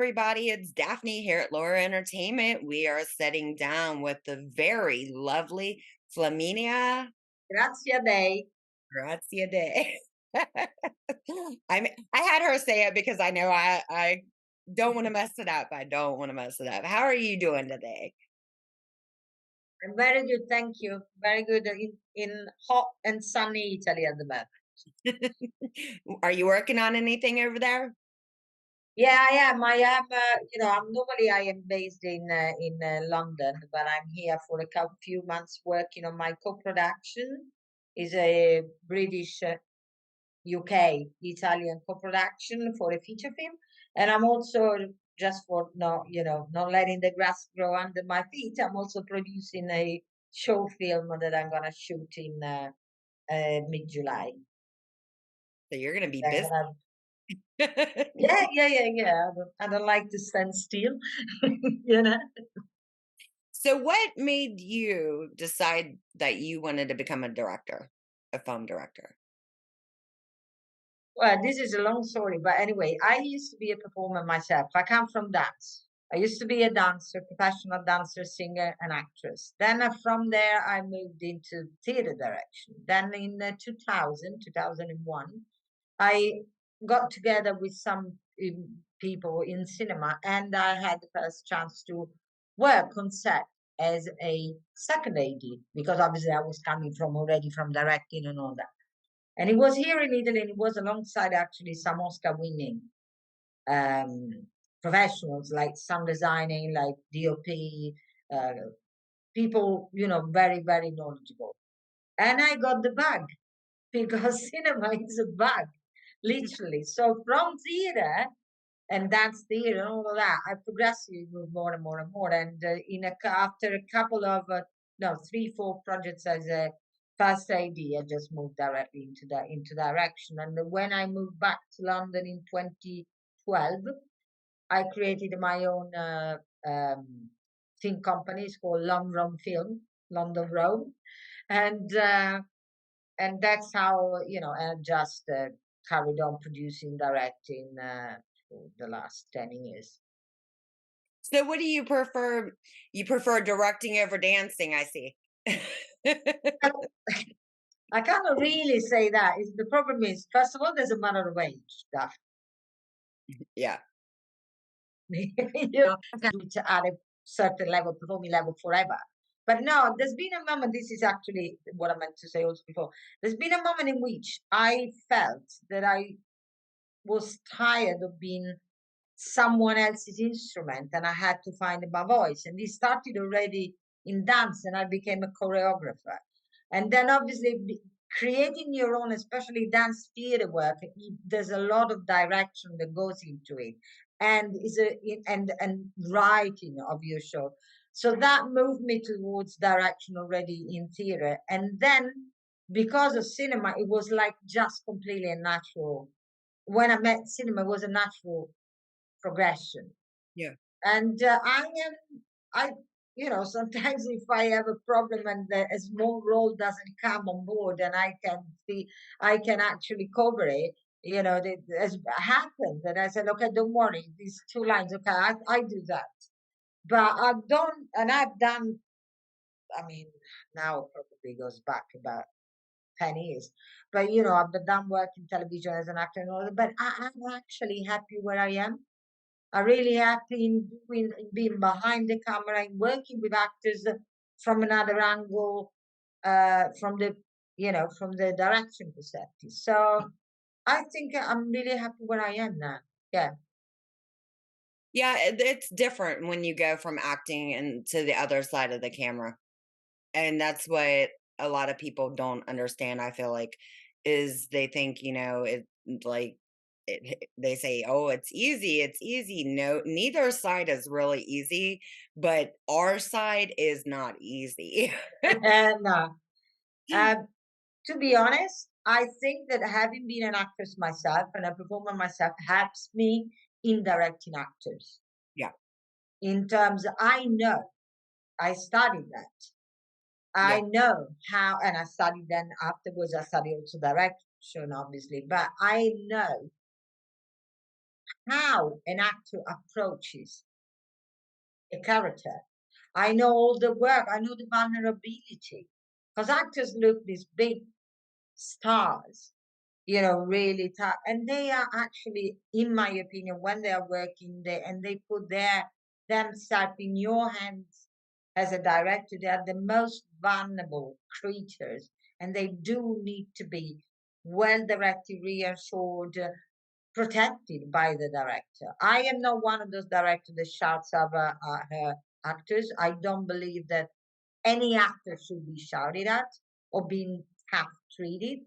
everybody. It's Daphne here at Laura Entertainment. We are sitting down with the very lovely Flaminia Graziadei. Graziadei. I had her say it because I know I don't want to mess it up. I don't want to mess it up. How are you doing today? I'm very good, thank you. Very good in hot and sunny Italy at the moment. Are you working on anything over there? Yeah, I am. I am. I am based in London, but I'm here for a couple few months working on my co-production. Is a British UK Italian co-production for a feature film, and I'm also just for not letting the grass grow under my feet. I'm also producing a show film that I'm gonna shoot in mid-July. So you're going to be I'm busy. gonna, yeah. I don't like to stand still, you know. So what made you decide that you wanted to become a director, a film director? Well, this is a long story, but anyway, I used to be a performer myself. I come from dance. I used to be a dancer, professional dancer, singer, and actress. Then from there, I moved into theater direction. Then in 2001, I got together with some people in cinema, and I had the first chance to work on set as a second AD because obviously I was coming from already from directing and all that. And it was here in Italy, and it was alongside actually some Oscar winning um, professionals like sound designing, like DOP, uh, people, very, very knowledgeable. And I got the bug because cinema is a bug, literally. So from theater and dance theater and all of that, I progressively moved more and more and more. And after a couple of, no, 3, 4 projects as a first AD, I just moved directly into direction. And when I moved back to London in 2012, I created my own film company. It's called London Film, London Rome, and uh, and that's how I just carried on producing, directing for the last 10 years. So what do you prefer? You prefer directing over dancing, I see. I cannot really say that. The problem is, first of all, there's a matter of age. That Yeah. can do it at a certain level, performing level forever. But no, there's been a moment. This is actually what I meant to say also before. There's been a moment in which I felt that I was tired of being someone else's instrument and I had to find my voice. And this started already in dance, and I became a choreographer. And then obviously creating your own, especially dance theater work, there's a lot of direction that goes into it, and and writing of your show. So that moved me towards direction already in theater. And then because of cinema, it was like just completely a natural. When I met cinema, it was a natural progression. Yeah. And I, sometimes if I have a problem and a small role doesn't come on board and I can actually cover it, that has happened. And I said, okay, don't worry, these 2 lines, okay, I do that. But I don't, and I've done, I mean, now probably goes back about 10 years. But, I've done work in television as an actor and all that, but I'm actually happy where I am. I'm really happy in being behind the camera and working with actors from another angle, from the direction perspective. So I think I'm really happy where I am now. Yeah. Yeah, it's different when you go from acting and to the other side of the camera. And that's what a lot of people don't understand, I feel like, is they think, it like they say, "Oh, it's easy, it's easy." No, neither side is really easy, but our side is not easy. And um, to be honest, I think that having been an actress myself and a performer myself helps me in directing actors. Yeah, In terms, I know I studied that. I yeah. know how, and I studied then afterwards, I studied also direction, obviously, but I know how an actor approaches a character. I know all the work. I know the vulnerability because actors look these big stars, really tough, and they are actually, in my opinion, when they are working there and they put themselves in your hands as a director, they are the most vulnerable creatures, and they do need to be well directed, reassured, protected by the director. I am not one of those directors that shouts over her actors. I don't believe that any actor should be shouted at or being half treated.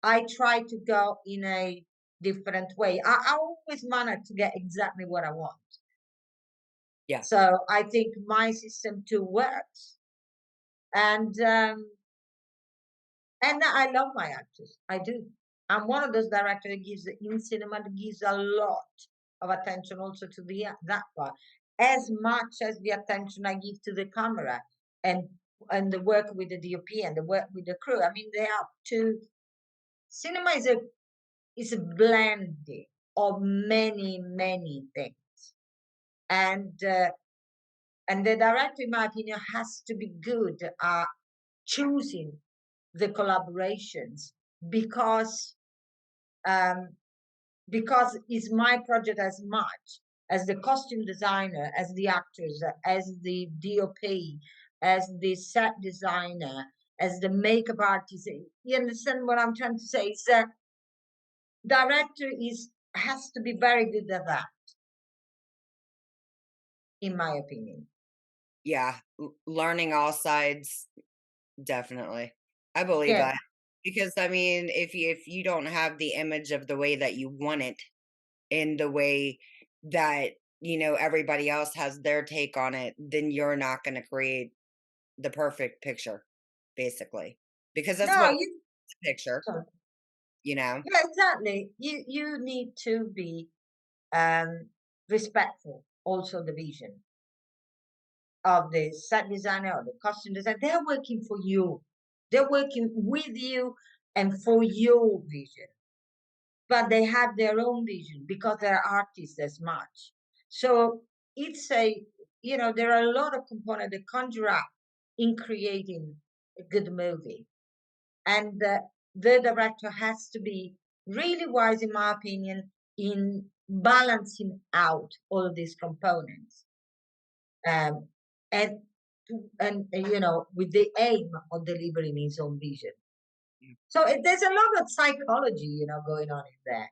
I try to go in a different way. I always manage to get exactly what I want. Yeah. So I think my system too works. And I love my actors. I do. I'm one of those directors that gives in cinema that gives a lot of attention also to that part, as much as the attention I give to the camera and the work with the DOP and the work with the crew. I mean, they are two. Cinema is a blending of many things, and the director, in my opinion, has to be good at choosing the collaborations because um, because it's my project as much as the costume designer, as the actors, as the DOP, as the set designer, as the makeup artist. You understand what I'm trying to say? Is that director has to be very good at that, in my opinion. Yeah. Learning all sides, definitely. I believe Yeah. that. Because I mean, if you don't have the image of the way that you want it in the way that, everybody else has their take on it, then you're not going to create the perfect picture, basically. Because that's No, what you. the picture, Sorry. you know? Yeah, exactly. You need to be um, respectful. Also, the vision of the set designer or the costume designer, they're working for you. They're working with you and for your vision. But they have their own vision because they're artists as much. So it's there are a lot of components that conjure up in creating a good movie. And the director has to be really wise, in my opinion, in balancing out all of these components. Um, and with the aim of delivering his own vision. So there's a lot of psychology, going on in there.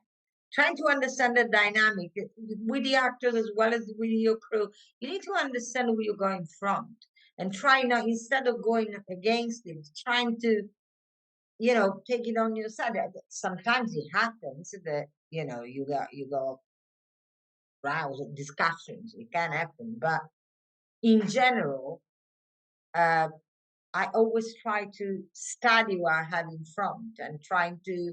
Trying to understand the dynamic with the actors as well as with your crew. You need to understand who you're going from, and try now, instead of going against it, trying to take it on your side. Sometimes it happens that you go rouse discussions. It can happen, but in general, uh, I always try to study what I have in front and trying to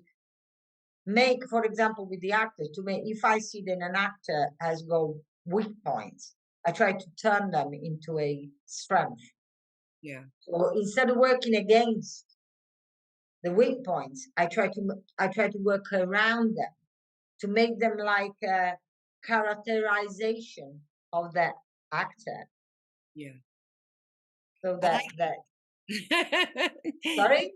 make, for example, with the actors, to make, if I see that an actor has got weak points, I try to turn them into a strength. Yeah. So instead of working against the weak points, I try to work around them to make them like a characterization of that actor. Yeah. So I that like sorry.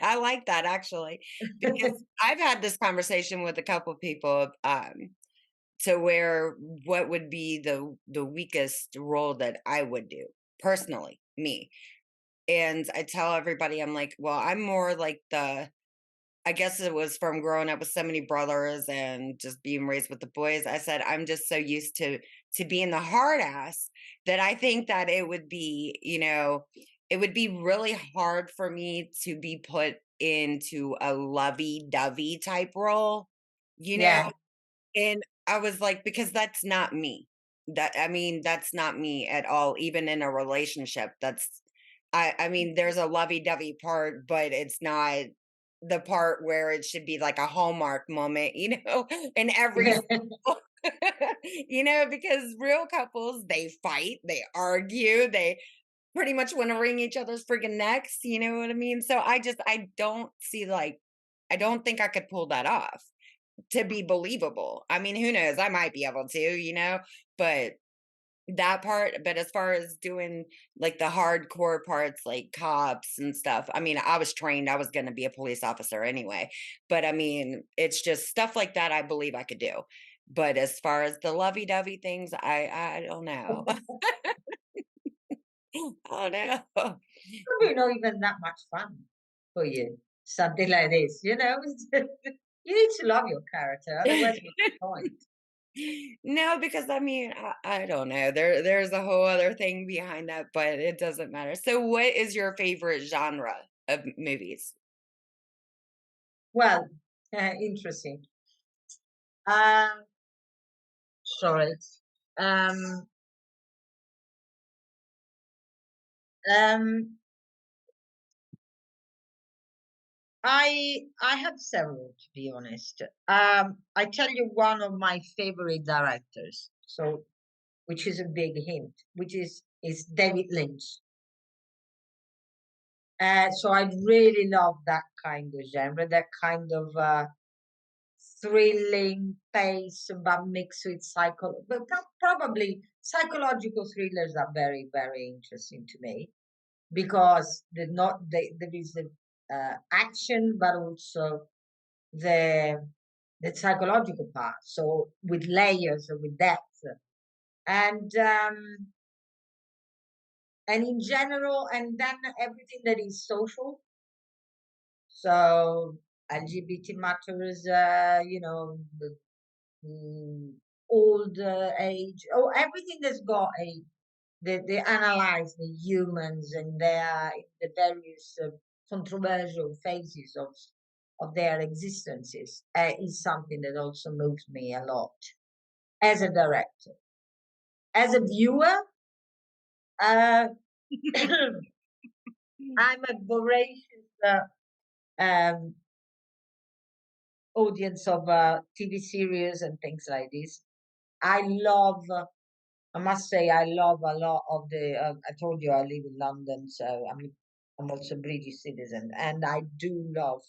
I like that actually, because I've had this conversation with a couple people, to where what would be the weakest role that I would do personally, me. And I tell everybody, I'm like, well, I'm more like I guess it was from growing up with so many brothers and just being raised with the boys. I said, I'm just so used to being the hard ass that I think that it would be really hard for me to be put into a lovey-dovey type role, you know? Yeah. And I was like, because that's not me. I mean, that's not me at all, even in a relationship. I mean, there's a lovey-dovey part, but it's not the part where it should be like a Hallmark moment, in every because real couples, they fight, they argue, they pretty much want to wring each other's freaking necks, you know what I mean? So I don't see, like, I don't think I could pull that off. to be believable. I mean, who knows? I might be able to, but that part, but as far as doing like the hardcore parts, like cops and stuff, I mean, I was trained, I was going to be a police officer anyway. But I mean, it's just stuff like that I believe I could do. But as far as the lovey-dovey things, I don't know. Oh no. Probably not even that much fun for you. Something like this, you need to love your character, otherwise what's the point? No, because I mean, I don't know. There's a whole other thing behind that, but it doesn't matter. So what is your favorite genre of movies? Well, interesting. Um, sorry. Um, um, I have several, to be honest. I tell you one of my favorite directors, so which is a big hint, which is David Lynch. So I really love that kind of genre, that kind of thrilling pace, but mixed with but probably psychological thrillers are very, very interesting to me because there is the action, but also the the psychological part. So with layers or with depth, and um, and in general, and then everything that is social. So LGBT matters, mm, old age, oh, everything that's got they analyze the humans and the various controversial phases of their existences is something that also moves me a lot as a director. As a viewer, uh, I'm a voracious um, audience of TV series and things like this. I love I must say I love a lot of the. I told you I live in London, so I'm also a British citizen, and I do love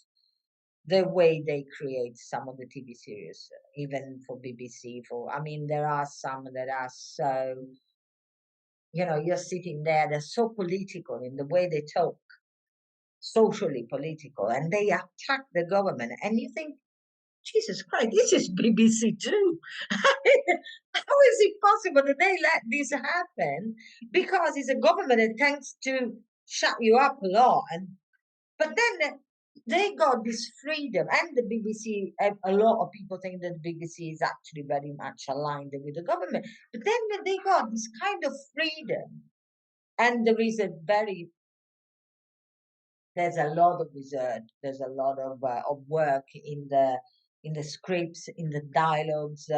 the way they create some of the TV series, even for BBC. I mean, there are some that are so, you're sitting there, they're so political in the way they talk, socially political, and they attack the government, and you think, Jesus Christ, this is BBC too. How is it possible that they let this happen? Because it's a government that tends to shut you up a lot. But then they got this freedom, and the BBC. A lot of people think that the BBC is actually very much aligned with the government. But then they got this kind of freedom, and there is a very there's a lot of research. There's a lot of work in the scripts, in the dialogues,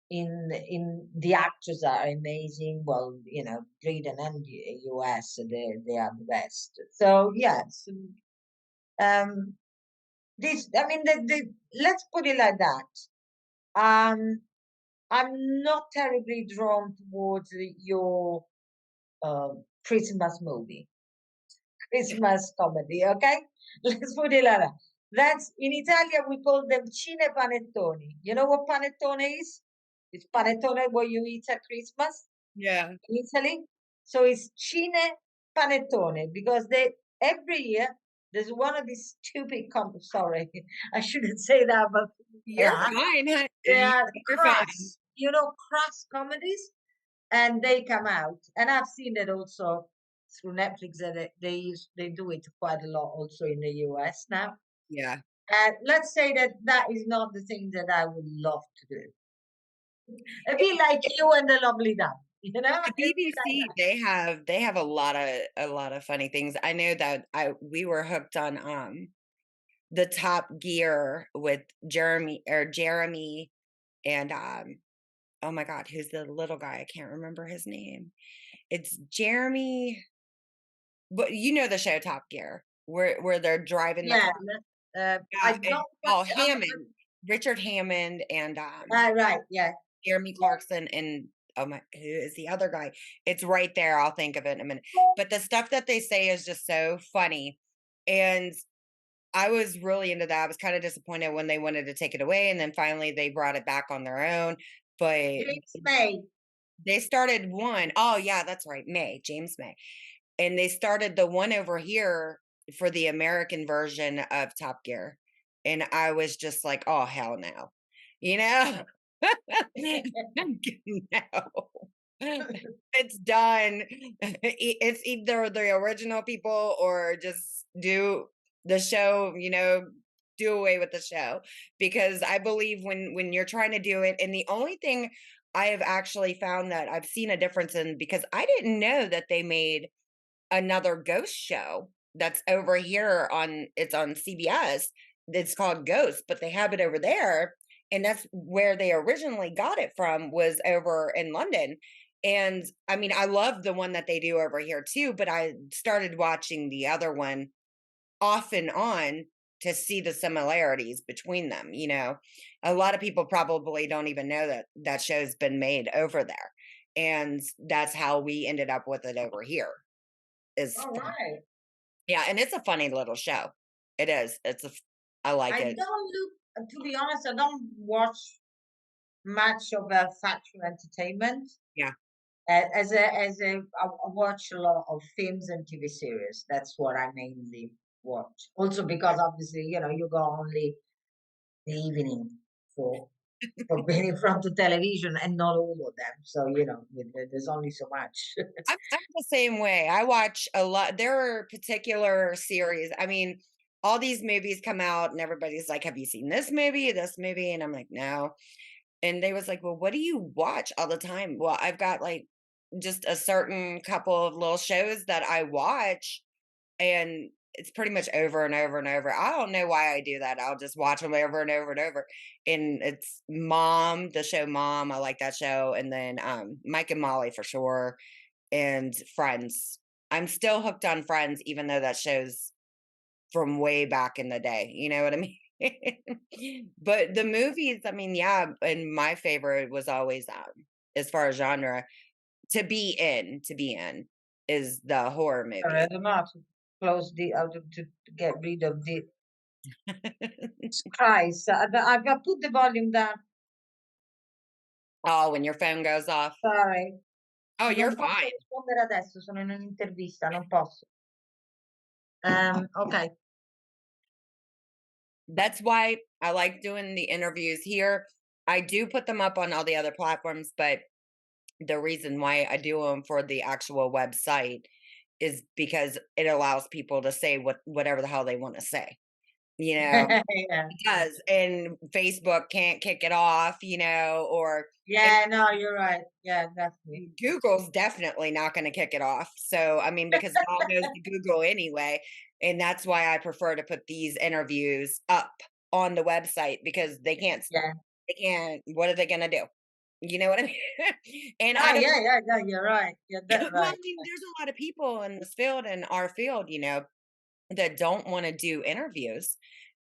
in the actors are amazing. Well, Britain and US, they are the best. So yes, um, this I mean let's put it like that. Um, I'm not terribly drawn towards your Christmas movie. Christmas comedy, okay? Let's put it like that. That's in Italia we call them cine panettoni. You know what panettone is? It's panettone what you eat at Christmas Yeah. in Italy. So it's cine panettone because they every year there's one of these stupid sorry, I shouldn't say that, but You're yeah, fine, huh? they are You're fine. crass comedies, and they come out. And I've seen it also through Netflix that they do it quite a lot also in the US now. Yeah. And let's say that that is not the thing that I would love to do. A bit like you and the lovely dove, a The bit like BBC, they have a lot of funny things. I know that we were hooked on, the Top Gear with Jeremy and, oh my god, who's the little guy? I can't remember his name. It's Jeremy, but you know the show Top Gear, where they're driving the yeah. car. I Yeah, and don't watch. oh, Hammond, Richard Hammond and, Right, yeah. Jeremy Clarkson and oh my who is the other guy? It's right there, I'll think of it in a minute. But the stuff that they say is just so funny, and I was really into that. I was kind of disappointed when they wanted to take it away, and then finally they brought it back on their own. But James May. they started one, oh yeah, that's right, May, James May. And they started the one over here for the American version of Top Gear. And I was just like, oh hell no. You know? No. It's done. It's either the original people or just do the show, do away with the show, because I believe when you're trying to do it, and the only thing I have actually found that I've seen a difference in, because I didn't know that they made another ghost show that's over here on, it's on CBS. It's called Ghost, but they have it over there, and that's where they originally got it from, was over in London. And I mean, I love the one that they do over here too, but I started watching the other one off and on to see the similarities between them. A lot of people probably don't even know that that show's been made over there, and that's how we ended up with it over here, is All from, right. yeah, and it's a funny little show. It is. I like I it. don't look, to be honest, I don't watch much of factual entertainment. Yeah. I watch a lot of films and TV series. That's what I mainly watch. Also because obviously, you go only the evening for being in front of television and not all of them. So, there's only so much. I'm the same way. I watch a lot. There are particular series. I mean, all these movies come out and everybody's like, "Have you seen this movie? This movie?" And I'm like, "No." And they was like, "Well, what do you watch all the time?" Well, I've got like just a certain couple of little shows that I watch, and it's pretty much over and over and over. I don't know why I do that. I'll just watch them over and over and over. And it's Mom, the show Mom. I like that show. And then Mike and Molly for sure, and Friends. I'm still hooked on Friends, even though that show's from way back in the day. You know what I mean? But the movies, I mean, yeah, and my favorite was always, as far as genre, to be in is the horror Sorry, I movies. don't know how to close to get rid of the cries. I've put the volume down. Oh, when your phone goes off. Sorry. Oh, you're Non posso fine. rispondere adesso, sono in un'intervista, non posso. Ok. That's why I like doing the interviews here. I do put them up on all the other platforms, but the reason why I do them for the actual website is because it allows people to say whatever the hell they want to say. You know, Yeah. it does, and Facebook can't kick it off, or and Yeah, no, you're right. Yeah, definitely. Google's definitely not gonna kick it off. So, I mean, because it all goes to Google anyway, and that's why I prefer to put these interviews up on the website, because Yeah. they can't, what are they gonna do? You know what I mean? And I Ah, don't yeah, yeah, yeah, you're right. You're dead well, I right. mean, there's a lot of people in this field, in our field, that don't wanna do interviews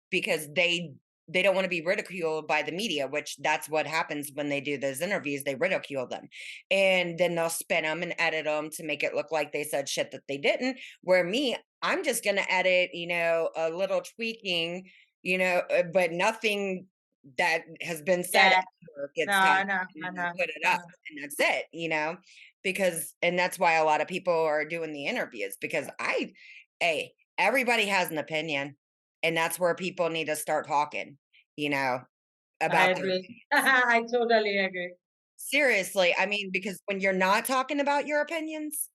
because they don't want to be ridiculed by the media, which that's what happens when they do those interviews. They ridicule them, and then they'll spin them and edit them to make it look like they said shit that they didn't. Where me, I'm just going to edit, a little tweaking, but nothing that has been said Yeah. ever No, gets I touched, know, and I then know, I put it I up, know. and that's it. Because, and that's why a lot of people are doing the interviews, because hey, everybody has an opinion, and that's where people need to start talking, you know, I about their agree. opinions. I totally agree. Seriously, I mean, because when you're not talking about your opinions,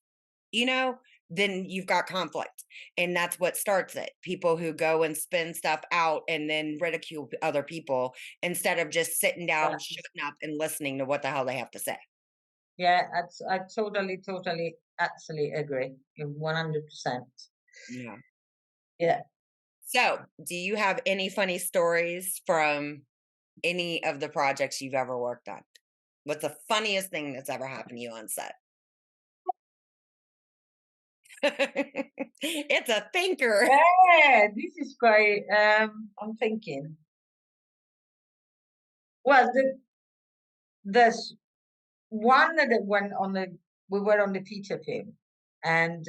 you know, then you've got conflict. And that's what starts it. People who go and spin stuff out and then ridicule other people, instead of just sitting down, Yeah. shutting up, and listening to what the hell they have to say. Yeah, I totally, totally, absolutely agree. You're 100%. Yeah. Yeah. So, do you have any funny stories from any of the projects you've ever worked on? What's the funniest thing that's ever happened to you on set? It's a thinker. Yeah, this is quite, I'm thinking. Well, there's one that went on we were on the feature film, and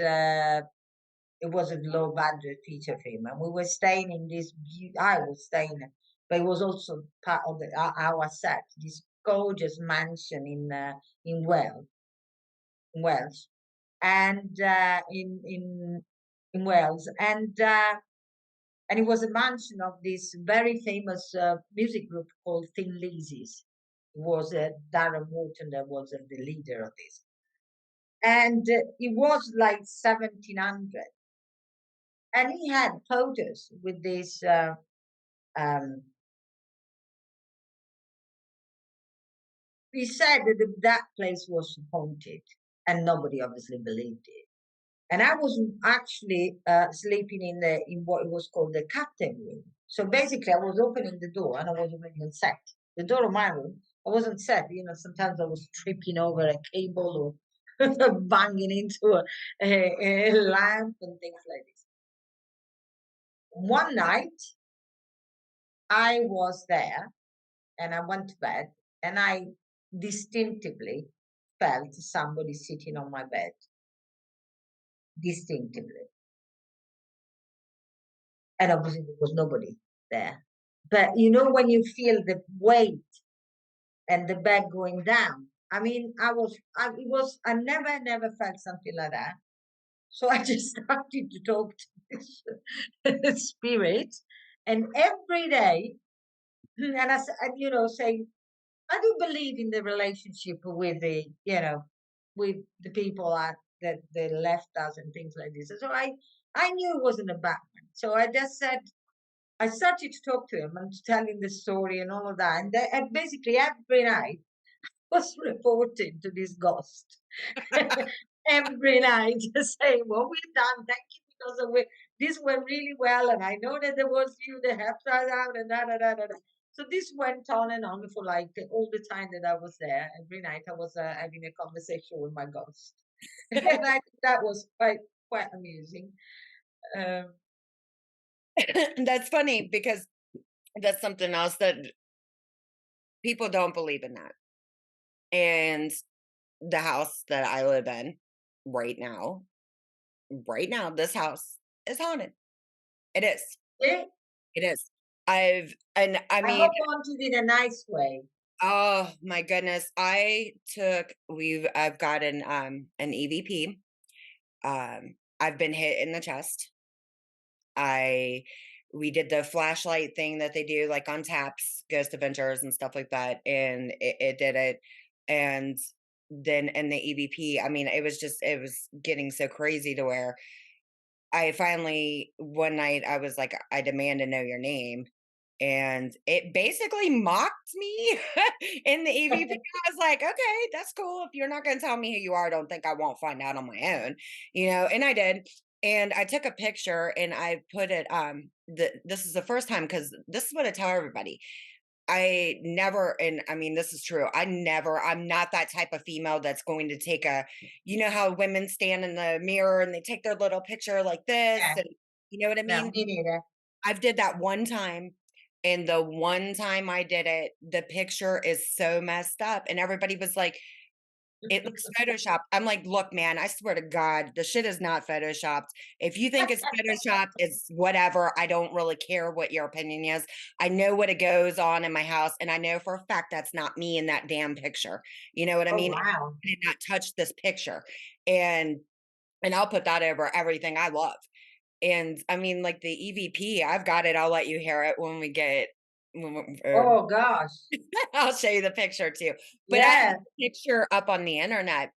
It was a low budget feature film, and we were staying in this. I was staying, but it was also part of our set. This gorgeous mansion in Wales, and in Wales, and it was a mansion of this very famous music group called Thin Lizzy's. It was Darren Wharton that was the leader of this, and it was like 1700, and he had photos with this. Um, he said that that place was haunted, and nobody obviously believed it. And I was actually sleeping in what it was called the captain room. So basically, I was opening the door and I was already on set. The door of my room, I wasn't set. You know, sometimes I was tripping over a cable or banging into a lamp and things like this. One night, I was there and I went to bed and I distinctively felt somebody sitting on my bed. Distinctively. And obviously there was nobody there. But you know when you feel the weight and the bed going down. I mean, I never felt something like that. So I just started to talk to this spirit, and every day, and you know, saying, I do believe in the relationship with with the people that they left us and things like this. So I knew it wasn't a bad one. So I just said, I started to talk to him and to tell him the story and all of that. And basically every night was reporting to this ghost. Every night saying, well, we've done, thank you, because this went really well. And I know that there was you that helped us out and da da da da. So this went on and on for like all the time that I was there. Every night I was having a conversation with my ghost. And that was quite amusing. Um, That's funny because that's something else that people don't believe in that. And the house that I live in right now, this house is haunted. It is. yeah, It is. And I I mean, hope haunted in a nice way. oh my goodness, I've got an EVP. I've been hit in the chest. I We did the flashlight thing that they do like on taps, Ghost Adventures and stuff like that, and it did it. And then in the EVP, I mean, it was getting so crazy to where I finally one night I was like, I demand to know your name. And it basically mocked me in the EVP. I was like, okay, that's cool. If you're not going to tell me who you are, I don't think I won't find out on my own, and I did. And I took a picture and I put it, this is the first time because this is what I tell everybody. I never, and I mean, this is true. I'm not that type of female that's going to take you know how women stand in the mirror and they take their little picture like this. Yeah, And you know what I no, mean? me neither. I've did that one time, and the one time I did it, the picture is so messed up, and everybody was like, "It looks photoshopped." I'm like, "Look, man, I swear to God, the shit is not photoshopped. If you think it's photoshopped, it's whatever. I don't really care what your opinion is. I know what it goes on in my house, and I know for a fact that's not me in that damn picture." You know what I Oh mean? wow. I did not touch this picture, and I'll put that over everything I love. And I mean, like the EVP, I've got it. I'll let you hear it when we get Oh gosh. I'll show you the picture too. But I had Yeah. a picture up on the internet,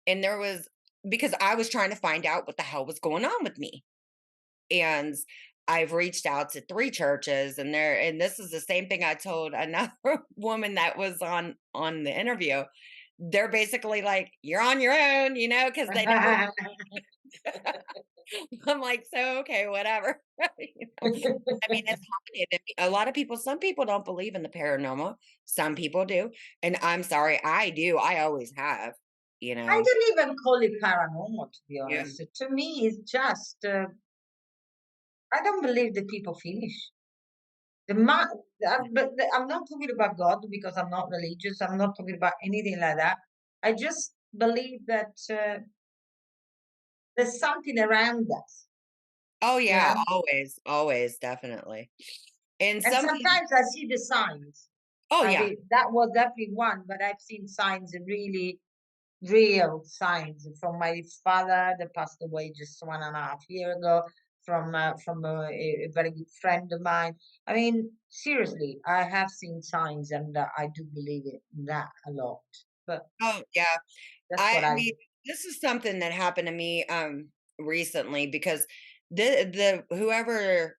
and there was because I was trying to find out what the hell was going on with me. And I've reached out to 3 churches, and this is the same thing I told another woman that was on the interview. They're basically like, "You're on your own," because they know. I'm like, "So, okay, whatever." I mean, it's haunted. A lot of people some people don't believe in the paranormal, some people do, and I'm sorry, I do, I always have, you I know? don't even call it paranormal, to be Yeah. honest. To me, it's just I don't believe that people finish. I'm not talking about God because I'm not religious. I'm not talking about anything like that. I just believe that there's something around us. Oh, you yeah, know? always, always, definitely. And And some people sometimes I see the signs. oh, I yeah. mean, that was definitely one, but I've seen signs, really real signs from my father that passed away just 1.5 years ago, from a very good friend of mine. I mean, seriously, I have seen signs, and I do believe in that a lot. But Oh, yeah. that's what I I mean, do. this is something that happened to me, recently because the whoever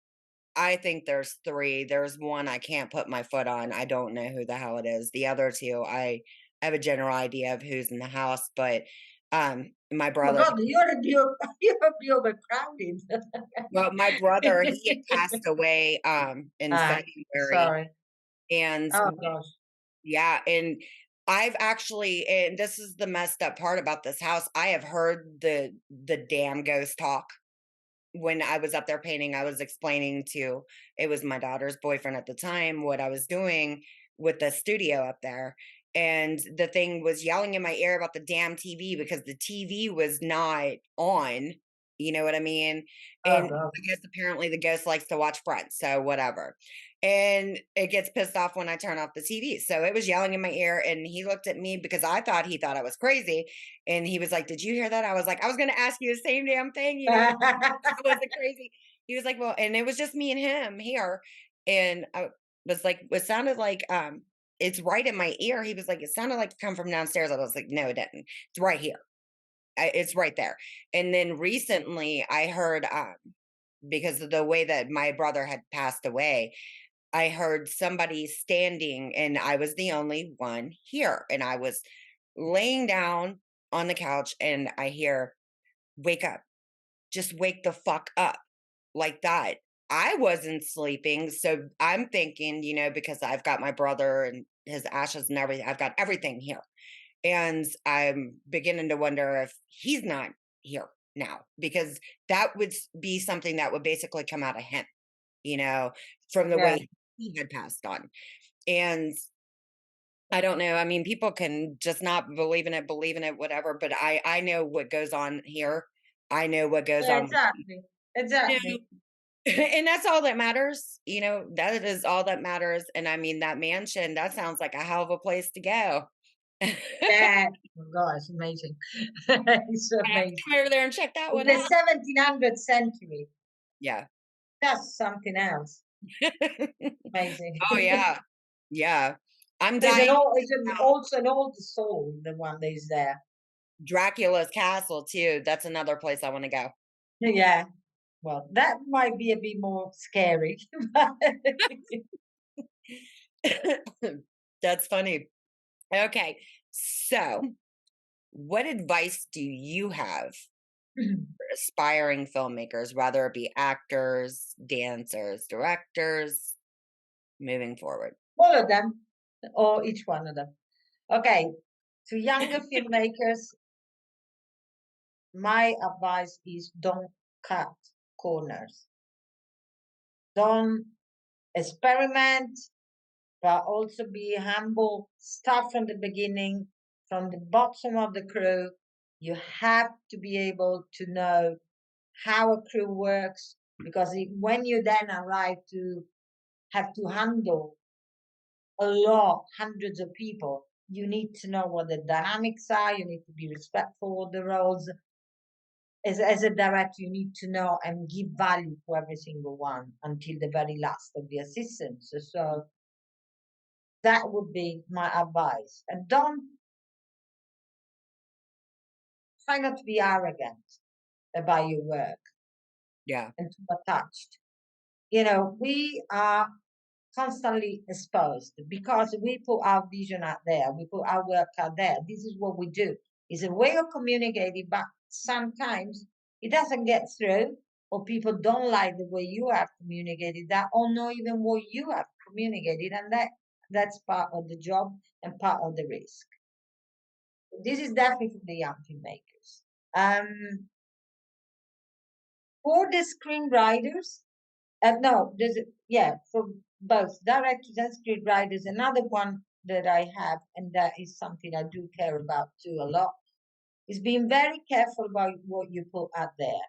I think there's 3. There's 1 I can't put my foot on. I don't know who the hell it is. The other 2, I have a general idea of who's in the house, but, my Oh my brother God, you're overcrowded. my brother, he had passed away, in Ah, February, sorry. and Oh gosh. yeah, and I've actually and this is the messed up part about this house, I have heard the damn ghost talk. When I was up there painting, I was explaining to it was my daughter's boyfriend at the time what I was doing with the studio up there. And the thing was yelling in my ear about the damn TV because the TV was not on. You know what I mean? Oh And gosh. I guess apparently the ghost likes to watch Friends, so whatever. And it gets pissed off when I turn off the TV. So it was yelling in my ear, and he looked at me because I thought he thought I was crazy. And he was like, "Did you hear that?" I was like, "I was gonna ask you the same damn thing, was it crazy?" He was like, "Well," and it was just me and him here, and I was like, it sounded like, "It's right in my ear." He was like, "It sounded like it come from downstairs." I was like, "No, it didn't. It's right here. It's right there." And then recently, I heard, because of the way that my brother had passed away, I heard somebody standing, and I was the only one here, and I was laying down on the couch, and I hear, "Wake up. Just wake the fuck up." Like that. I wasn't sleeping, so I'm thinking, because I've got my brother and his ashes and everything, I've got everything here. And I'm beginning to wonder if he's not here now, because that would be something that would basically come out of him, you know, from the Yeah, way he had passed on. And I don't know. I mean, people can just not believe in it, whatever. But I know what goes on here. I know what goes yeah, on. exactly, You exactly. And that's all that matters, that is all that matters, and I mean, that mansion, that sounds like a hell of a place to go. Yeah. Oh God, it's amazing. It's amazing. Come over there and check that In one the out. 1700th century, Yeah. that's something else. Amazing. Oh, yeah, yeah. I'm There's dying also an old soul, the one that is there. Dracula's castle too, that's another place I wanna go. Yeah. Well, that might be a bit more scary. but- That's funny. Okay, so, what advice do you have for aspiring filmmakers, whether it be actors, dancers, directors, moving forward? All of them, or each one of them. Okay. To younger filmmakers, my advice is don't cut corners. Don't experiment, but also be humble. Start from the beginning, from the bottom of the crew. You have to be able to know how a crew works, because when you then arrive to have to handle a lot, hundreds of people, you need to know what the dynamics are. You need to be respectful of the roles. As a director, you need to know and give value to every single one until the very last of the assistants. So that would be my advice. And don't try not to be arrogant about your work Yeah, and too attached. We are constantly exposed because we put our vision out there, we put our work out there. This is what we do. It's a way of communicating, but sometimes it doesn't get through, or people don't like the way you have communicated that, or not even what you have communicated, and that's part of the job and part of the risk. This is definitely for the young filmmakers. For the screenwriters, no, for both directors and screenwriters. Another one that I have, and that is something I do care about too a lot, is being very careful about what you put out there.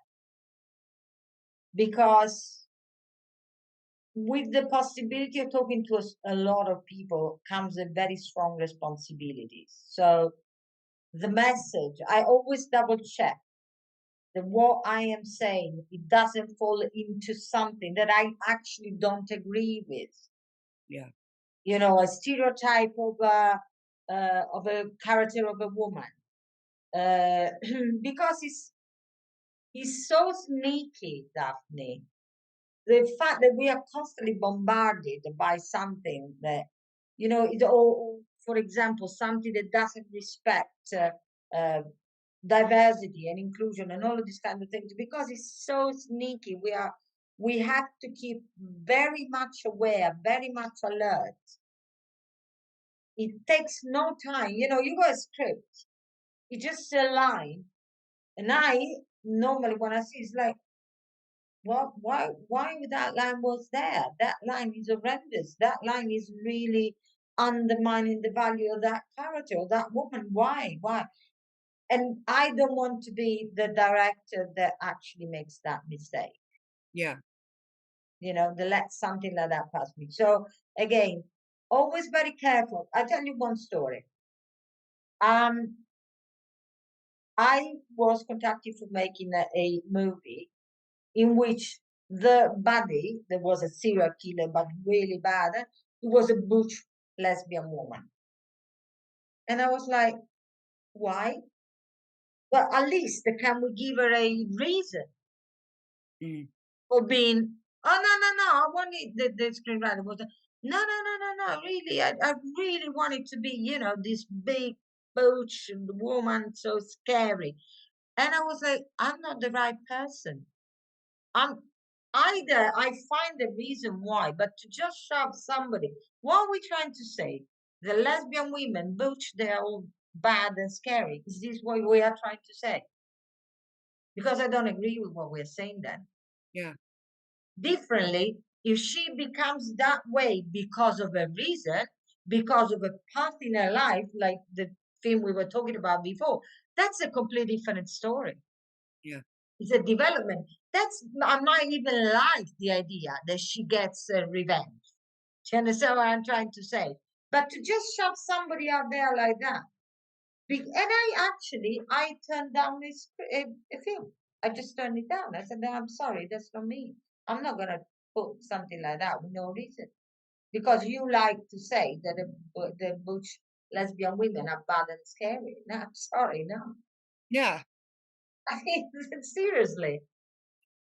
because with the possibility of talking to a lot of people comes a very strong responsibility. So the message, I always double check that what I am saying, it doesn't fall into something that I actually don't agree with. Yeah. You know, a stereotype of a character of a woman, because it's so sneaky, Daphne. The fact that we are constantly bombarded by something that, you know, it all, for example, something that doesn't respect uh, diversity and inclusion and all of these kind of things, because it's so sneaky. We have to keep very much aware, very much alert. It takes no time. You know, you got a script, it's just a line, and I normally when I see it's like, why that line was there? That line is horrendous. That line is really undermining the value of that character or that woman. Why? And I don't want to be the director that actually makes that mistake. Yeah. You know, to let something like that pass me. So again, always very careful. I'll tell you one story. Um, I was contacted for making a movie in which the body, there was a serial killer, but really bad, it was a butch lesbian woman. And I was like, why? Well, at least can we give her a reason Mm. for being, oh, no, I wanted the screenwriter was, no, really, I really wanted to be, you know, this big butch woman, so scary. And I was like, I'm not the right person. I'm either I find the reason why, but to just shove somebody, what are we trying to say? The lesbian women, butch, they're all bad and scary. Is this what we are trying to say? Because I don't agree with what we're saying then. Yeah. Differently, if she becomes that way because of a reason, because of a path in her life, like the film we were talking about before, that's a completely different story. Yeah. It's a development. That's I might even like the idea that she gets revenge. Do you understand what I'm trying to say? But to just shove somebody out there like that, and I turned down a film. I just turned it down. I said, no, I'm sorry, that's not me. I'm not gonna put something like that with no reason because you like to say that the butch lesbian women are bad and scary. No, I'm sorry, no. Yeah. I mean, seriously.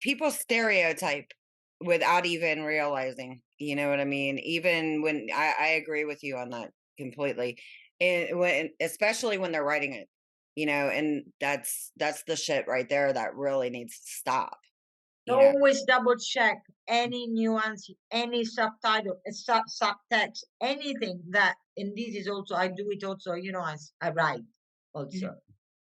People stereotype without even realizing, you know what I mean? Even when I agree with you on that completely. And when especially when they're writing it, you know, and that's the shit right there that really needs to stop, you know. Always double check any nuance, any subtitle, subtext, anything that, and this is also, I do it also, you know, as I write Mhm. also.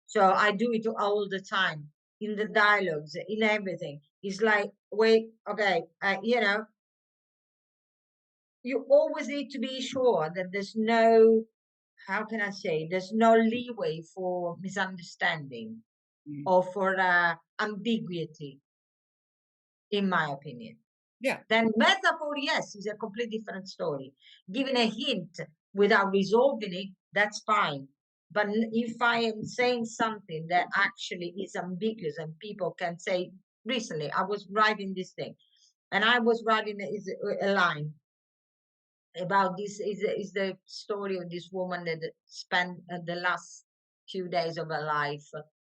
So I do it all the time in the dialogues, in everything. It's like, wait, okay, you know, you always need to be sure that there's no, how can I say, there's no leeway for misunderstanding Mhm. or for ambiguity, in my opinion. Yeah. Then metaphor, yes, is a completely different story. Giving a hint without resolving it, that's fine. But if I am saying something that actually is ambiguous and people can say, recently I was writing this thing, and I was writing a line about this is the story of this woman that spent the last few days of her life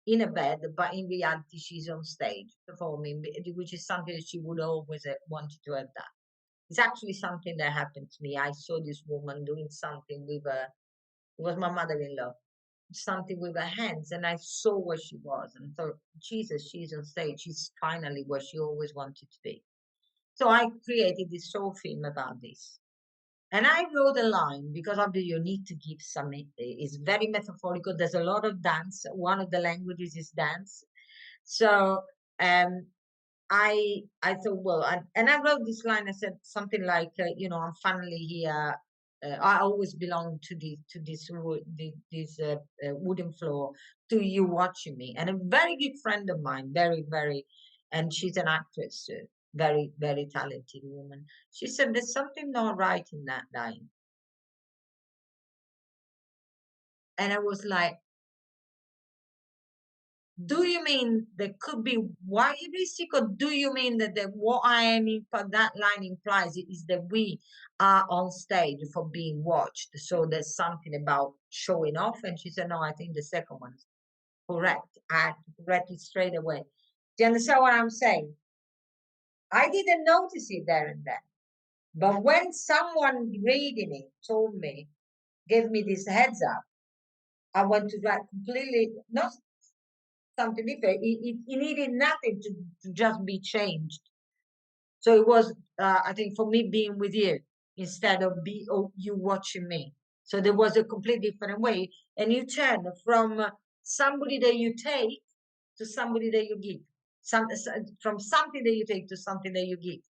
in a bed, but in reality she's on stage performing, which is something that she would always have wanted to have done. It's actually something that happened to me. I saw this woman doing something with her. It was my mother-in-law. Something with her hands, and I saw where she was, and thought, Jesus, she's on stage. She's finally where she always wanted to be. So I created this short film about this. And I wrote a line because obviously you need to give some, it's very metaphorical. There's a lot of dance. One of the languages is dance. So um, I thought, well, and I wrote this line. I said something like, you know, I'm finally here. I always belong to this wooden floor. To you watching me, and a very good friend of mine, very very. and she's an actress too. Very, very talented woman. She said there's something not right in that line. And I was like, do you mean there could be voyeuristic, or do you mean that what I am that line implies is that we are on stage for being watched? So there's something about showing off. And she said, no, I think the second one is correct. I had to correct it straight away. Do you understand what I'm saying? I didn't notice it there and then. But when someone reading it told me, gave me this heads up, I went to that completely, not something different. It needed nothing to just be changed. So it was, I think, for me being with you instead of you watching me. So there was a completely different way. And you turn from somebody that you take to somebody that you give. From something that you take to something that you give.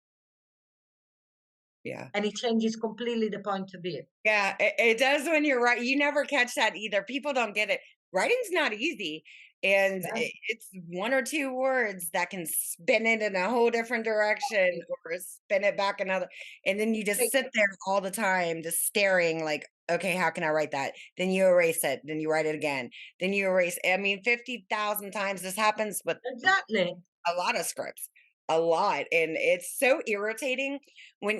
Yeah. And it changes completely the point of view. Yeah, it does when you're right. You never catch that either. People don't get it. Writing's not easy. And it's one or two words that can spin it in a whole different direction or spin it back another. And then you just sit there all the time, just staring like, okay, how can I write that? Then you erase it. Then you write it again. Then you erase. I mean, 50,000 times this happens with a lot of scripts. A lot. And it's so irritating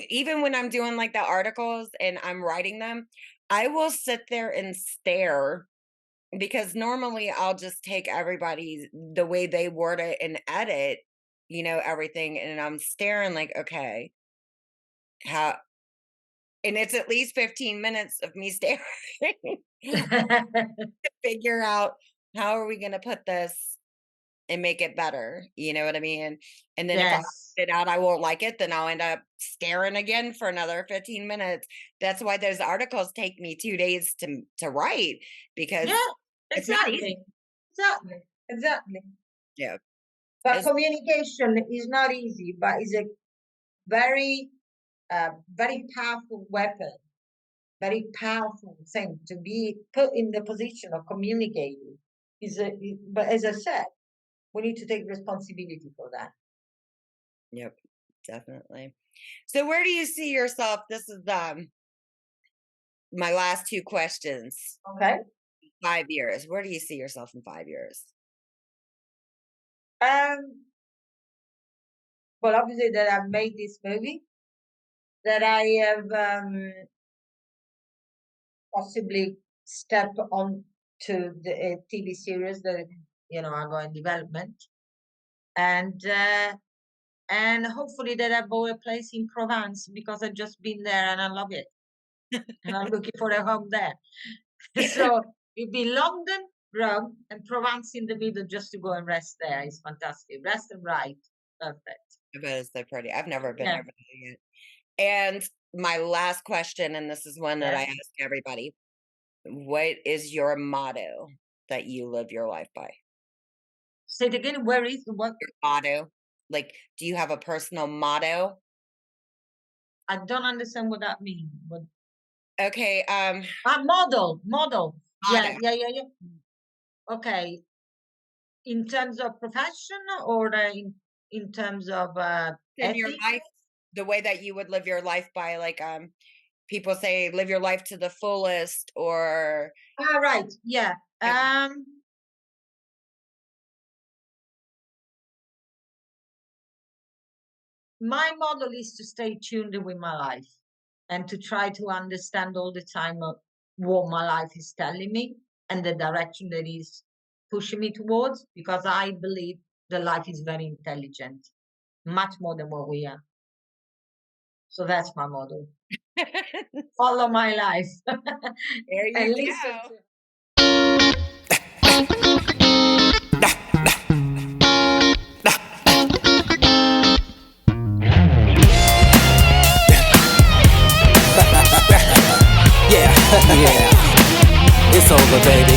even when I'm doing like the articles and I'm writing them, I will sit there and stare, because normally I'll just take everybody's the way they word it and edit, everything. And I'm staring like, okay, how, and it's at least 15 minutes of me staring to figure out how are we going to put this and make it better. You know what I mean? And then if I put it out, I won't like it, then I'll end up staring again for another 15 minutes. That's why those articles take me 2 days to write, because it's not easy. Exactly. Yeah. But communication is not easy, but it's a very, very powerful weapon, very powerful thing to be put in the position of communicating. But as I said, we need to take responsibility for that. Yep, definitely. So where do you see yourself? This is my last two questions. Okay. 5 years. Where do you see yourself in 5 years? Well, obviously that I've made this movie, that I have possibly stepped on to the TV series that are going in development, and hopefully that I bought a place in Provence, because I've just been there and I love it, and I'm looking for a home there. So it'd be London, Rome, and Provence in the middle, just to go and rest there. It's fantastic. Rest and write. Perfect. I bet it's so pretty. I've never been there yet. And my last question, and this is one that I ask everybody: what is your motto that you live your life by? Say it again. What your motto? Like, do you have a personal motto? I don't understand what that means. Okay. Model. Motto. Yeah. Okay. In terms of profession, or in terms of in your life, the way that you would live your life by, like people say, live your life to the fullest, or right. Yeah. My model is to stay tuned with my life and to try to understand all the time what my life is telling me and the direction that is pushing me towards, because I believe the life is very intelligent, much more than what we are. So that's my model. Follow my life. There you and go. Listen to Yeah, it's over, baby.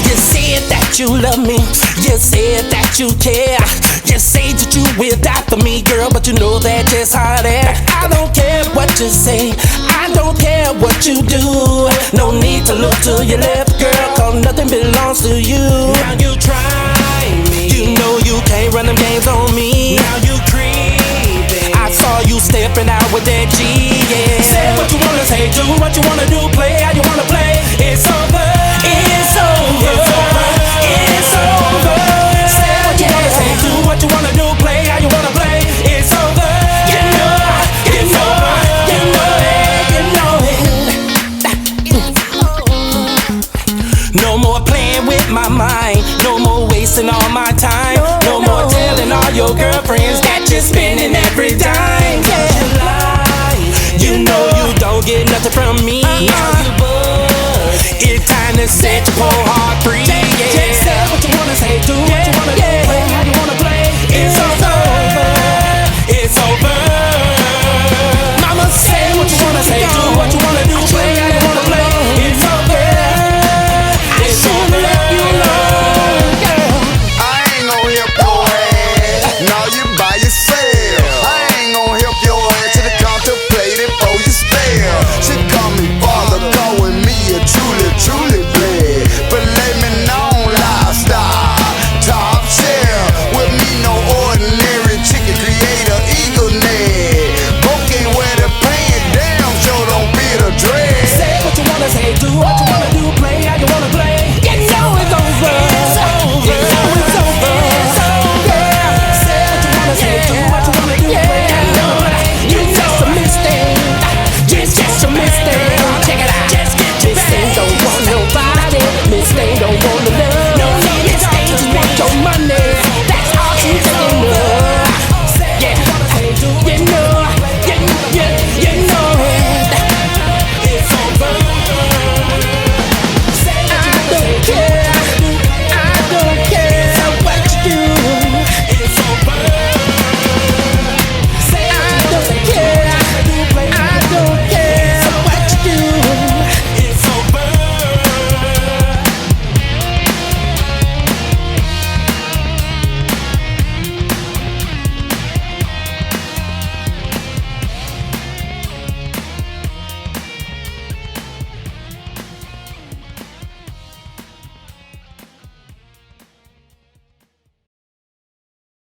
You said that you love me, you said that you care, you say that you will die for me, girl, but you know that just hot air. I don't care what you say, I don't care what you do. No need to look to your left, girl, cause nothing belongs to you. Now you try me, you You know you can't run them games on me. Now you creeping. I saw you stepping out with that G, yeah. Say what you wanna say, do what you wanna do, play how you wanna play. It's over. It's over. It's over. It's over. Say what you wanna say, do what you wanna do, play how you wanna play. It's over. You know, you know, you know it, you know it. No more playing with my mind, no more wasting all my time, no more telling all your girlfriends that you're spending every dime. You know you don't get nothing from me. It's time to set your whole heart free. Just say what you wanna say, do what you wanna do.